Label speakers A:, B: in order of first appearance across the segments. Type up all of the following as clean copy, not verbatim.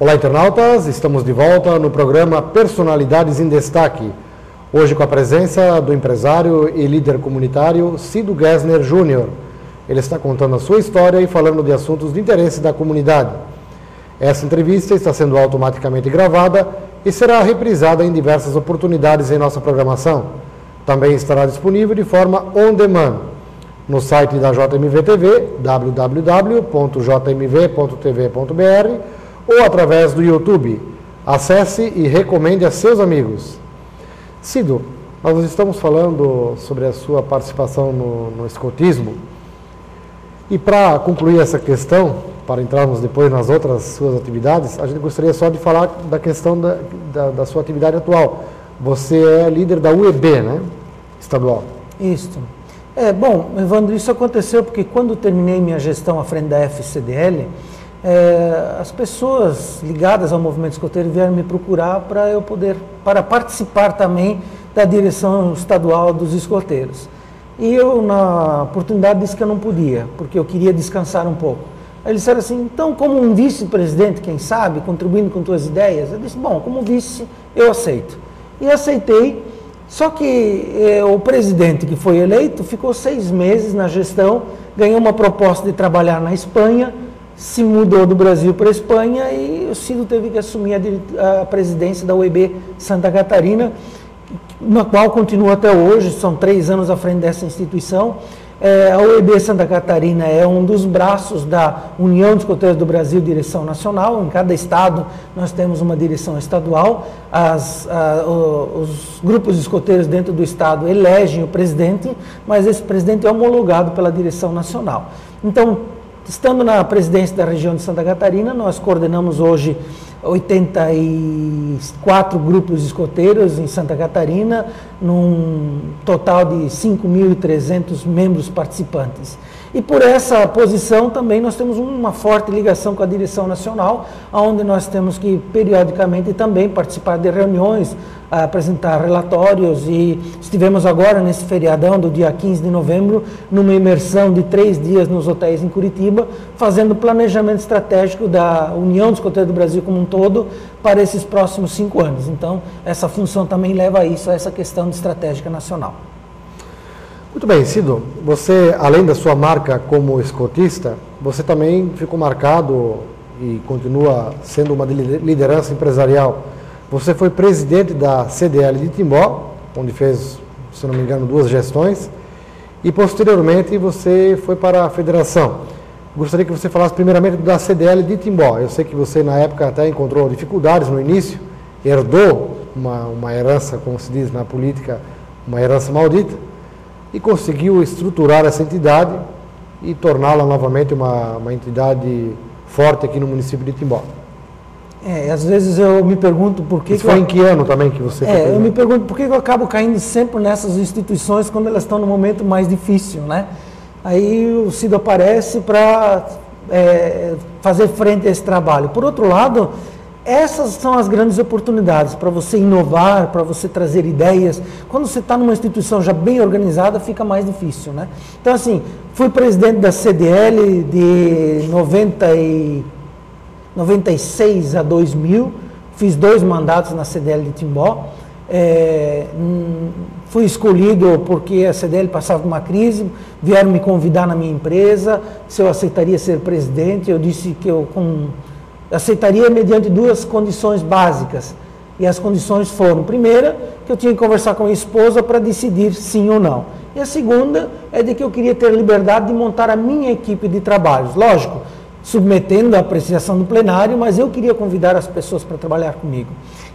A: Olá, internautas, estamos de volta no programa Personalidades em Destaque. Hoje com a presença do empresário e líder comunitário Cido Gessner Júnior. Ele está contando a sua história e falando de assuntos de interesse da comunidade. Essa entrevista está sendo automaticamente gravada e será reprisada em diversas oportunidades em nossa programação. Também estará disponível de forma on demand no site da JMV TV, www.jmv.tv.br, ou através do YouTube. Acesse e recomende a seus amigos. Cido, nós estamos falando sobre a sua participação no escotismo. E para concluir essa questão, para entrarmos depois nas outras suas atividades, a gente gostaria só de falar da questão da sua atividade atual. Você é líder da UEB, né? Estadual.
B: Isso. Bom, Evandro, isso aconteceu porque quando terminei minha gestão à frente da FCDL, as pessoas ligadas ao movimento escoteiro vieram me procurar para participar também da direção estadual dos escoteiros. E eu, na oportunidade, disse que eu não podia, porque eu queria descansar um pouco. Aí eles disseram assim, então, como um vice-presidente, quem sabe, contribuindo com tuas ideias, eu disse, bom, como vice, eu aceito. E aceitei. Só que o presidente que foi eleito ficou 6 meses na gestão, ganhou uma proposta de trabalhar na Espanha, se mudou do Brasil para a Espanha e o Cido teve que assumir a presidência da UEB Santa Catarina, na qual continua até hoje, são 3 anos à frente dessa instituição. A UEB Santa Catarina é um dos braços da União dos Escoteiros do Brasil, direção nacional. Em cada estado nós temos uma direção estadual. Os grupos de escoteiros dentro do estado elegem o presidente, mas esse presidente é homologado pela direção nacional. Então, estando na presidência da região de Santa Catarina, nós coordenamos hoje 84 grupos de escoteiros em Santa Catarina, num total de 5.300 membros participantes. E por essa posição também nós temos uma forte ligação com a direção nacional, onde nós temos que periodicamente também participar de reuniões, apresentar relatórios, e estivemos agora nesse feriadão do dia 15 de novembro, numa imersão de 3 dias nos hotéis em Curitiba, fazendo planejamento estratégico da União dos Escoteiros do Brasil como um todo para esses próximos 5 anos. Então, essa função também leva a isso, a essa questão de estratégica nacional.
A: Muito bem, Cido, você, além da sua marca como escotista, você também ficou marcado e continua sendo uma liderança empresarial. Você foi presidente da CDL de Timbó, onde fez, se não me engano, 2 gestões, e posteriormente você foi para a federação. Gostaria que você falasse primeiramente da CDL de Timbó. Eu sei que você na época até encontrou dificuldades no início, herdou uma herança, como se diz na política, uma herança maldita, e conseguiu estruturar essa entidade e torná-la novamente uma entidade forte aqui no município de Timbó.
B: Às vezes eu me pergunto por que...
A: Isso foi em que ano também que você...
B: eu me pergunto por que eu acabo caindo sempre nessas instituições quando elas estão no momento mais difícil, né? Aí o Cido aparece para fazer frente a esse trabalho. Por outro lado, essas são as grandes oportunidades para você inovar, para você trazer ideias. Quando você está numa instituição já bem organizada, fica mais difícil, né? Então, assim, fui presidente da CDL de 96 a 2000, fiz 2 mandatos na CDL de Timbó. Fui escolhido porque a CDL passava por uma crise, vieram me convidar na minha empresa, se eu aceitaria ser presidente. Eu disse que eu aceitaria mediante 2 condições básicas, e as condições foram: primeira, que eu tinha que conversar com a minha esposa para decidir sim ou não, e a segunda é de que eu queria ter liberdade de montar a minha equipe de trabalhos, lógico, submetendo a apreciação do plenário, mas eu queria convidar as pessoas para trabalhar comigo.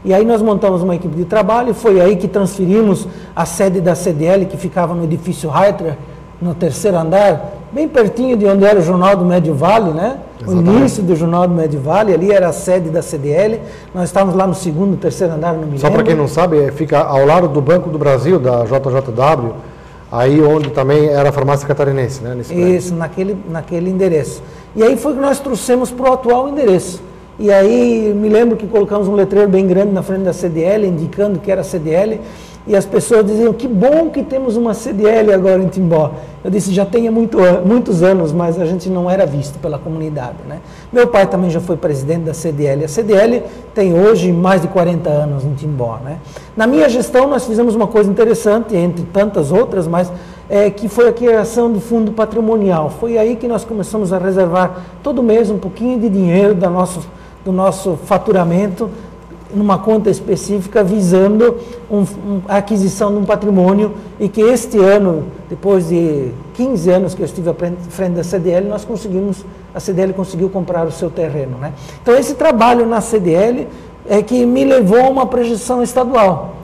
B: E aí nós montamos uma equipe de trabalho, e foi aí que transferimos a sede da CDL, que ficava no edifício Reiter, no 3º andar, bem pertinho de onde era o Jornal do Médio Vale, né? Exatamente. O início do Jornal do Médio Vale, ali era a sede da CDL, nós estávamos lá no 2º, 3º andar, não me lembro.
A: Só para quem não sabe, fica ao lado do Banco do Brasil, da JJW, aí onde também era a farmácia catarinense, né?
B: Isso, naquele endereço. E aí foi que nós trouxemos para o atual endereço. E aí me lembro que colocamos um letreiro bem grande na frente da CDL, indicando que era a CDL, E as pessoas diziam, que bom que temos uma CDL agora em Timbó. Eu disse, já tem muitos anos, mas a gente não era visto pela comunidade, né? Meu pai também já foi presidente da CDL. A CDL tem hoje mais de 40 anos em Timbó, né? Na minha gestão nós fizemos uma coisa interessante, entre tantas outras, mas que foi a criação do fundo patrimonial. Foi aí que nós começamos a reservar todo mês um pouquinho de dinheiro do nosso faturamento numa conta específica, visando a aquisição de um patrimônio, e que este ano, depois de 15 anos que eu estive à frente da CDL, a CDL conseguiu comprar o seu terreno, né? Então esse trabalho na CDL é que me levou a uma projeção estadual.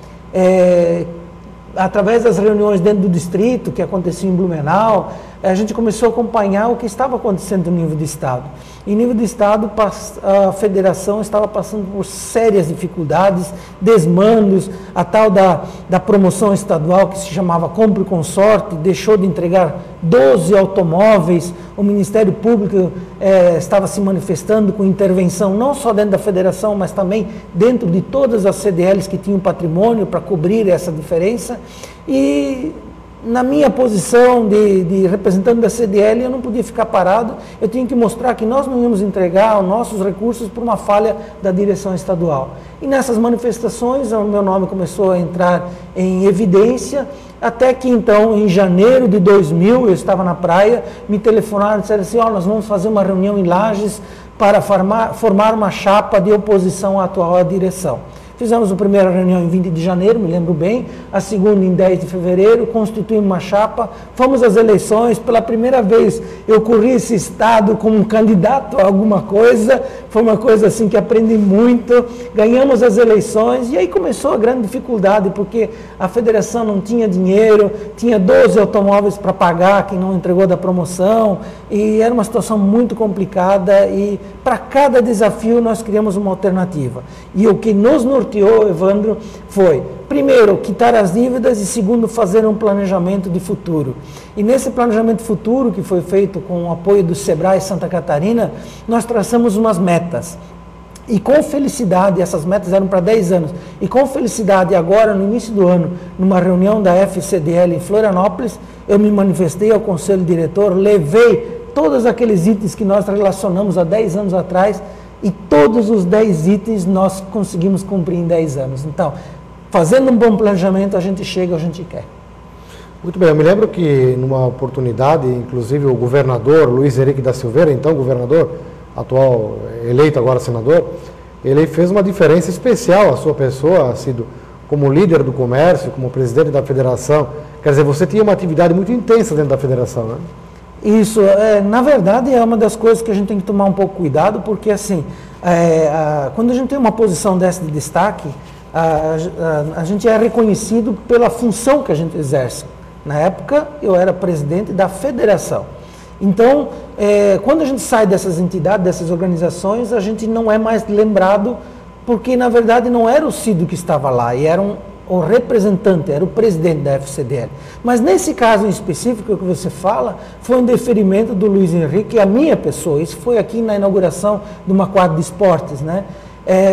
B: Através das reuniões dentro do distrito, que aconteciam em Blumenau, a gente começou a acompanhar o que estava acontecendo no nível de Estado. Em nível de Estado, a federação estava passando por sérias dificuldades, desmandos, a tal da promoção estadual que se chamava Compre com Sorte, deixou de entregar 12 automóveis, o Ministério Público estava se manifestando com intervenção não só dentro da federação, mas também dentro de todas as CDLs que tinham patrimônio para cobrir essa diferença. E na minha posição de representante da CDL, eu não podia ficar parado, eu tinha que mostrar que nós não íamos entregar os nossos recursos por uma falha da direção estadual. E nessas manifestações, o meu nome começou a entrar em evidência, até que então, em janeiro de 2000, eu estava na praia, me telefonaram e disseram assim, nós vamos fazer uma reunião em Lages para formar uma chapa de oposição à atual direção. Fizemos a primeira reunião em 20 de janeiro, me lembro bem, a segunda em 10 de fevereiro, constituímos uma chapa, fomos às eleições, pela primeira vez eu corri esse estado como um candidato a alguma coisa, foi uma coisa assim que aprendi muito, ganhamos as eleições e aí começou a grande dificuldade, porque a federação não tinha dinheiro, tinha 12 automóveis para pagar, quem não entregou da promoção, e era uma situação muito complicada e para cada desafio nós criamos uma alternativa. E o que nos norteou, Evandro, foi, primeiro, quitar as dívidas e, segundo, fazer um planejamento de futuro. E nesse planejamento futuro, que foi feito com o apoio do Sebrae Santa Catarina, nós traçamos umas metas. E com felicidade, essas metas eram para 10 anos, e com felicidade agora, no início do ano, numa reunião da FCDL em Florianópolis, eu me manifestei ao Conselho Diretor, levei todos aqueles itens que nós relacionamos há 10 anos atrás, e todos os 10 itens nós conseguimos cumprir em 10 anos. Então, fazendo um bom planejamento, a gente chega, a gente quer.
A: Muito bem, eu me lembro que numa oportunidade, inclusive o governador Luiz Henrique da Silveira, então governador, atual eleito agora senador, ele fez uma diferença especial à sua pessoa, sido como líder do comércio, como presidente da federação. Quer dizer, você tinha uma atividade muito intensa dentro da federação, né?
B: Isso, na verdade, é uma das coisas que a gente tem que tomar um pouco cuidado, porque assim, quando a gente tem uma posição dessa de destaque, a gente é reconhecido pela função que a gente exerce. Na época, eu era presidente da federação. Então, quando a gente sai dessas entidades, dessas organizações, a gente não é mais lembrado, porque na verdade não era o Cido que estava lá, e era o representante, era o presidente da FCDL. Mas nesse caso em específico que você fala, foi um deferimento do Luiz Henrique à minha pessoa. Isso foi aqui na inauguração de uma quadra de esportes, né?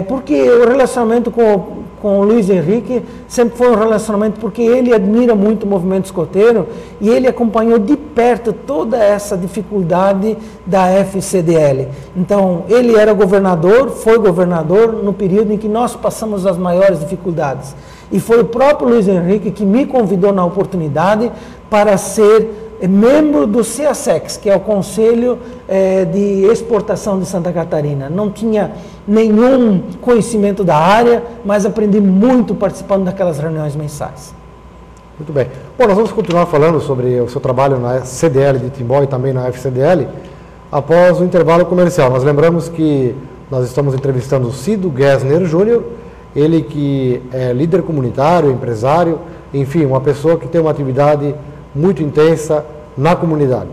B: Porque o relacionamento com o Luiz Henrique sempre foi um relacionamento, porque ele admira muito o movimento escoteiro e ele acompanhou de perto toda essa dificuldade da FCDL. Então, ele era governador, foi governador no período em que nós passamos as maiores dificuldades. E foi o próprio Luiz Henrique que me convidou na oportunidade para ser membro do CEASEX, que é o Conselho de Exportação de Santa Catarina. Não tinha nenhum conhecimento da área, mas aprendi muito participando daquelas reuniões mensais.
A: Muito bem. Bom, nós vamos continuar falando sobre o seu trabalho na CDL de Timbó e também na FCDL após o intervalo comercial. Nós lembramos que nós estamos entrevistando o Cido Gessner Júnior, ele que é líder comunitário, empresário, enfim, uma pessoa que tem uma atividade muito intensa na comunidade.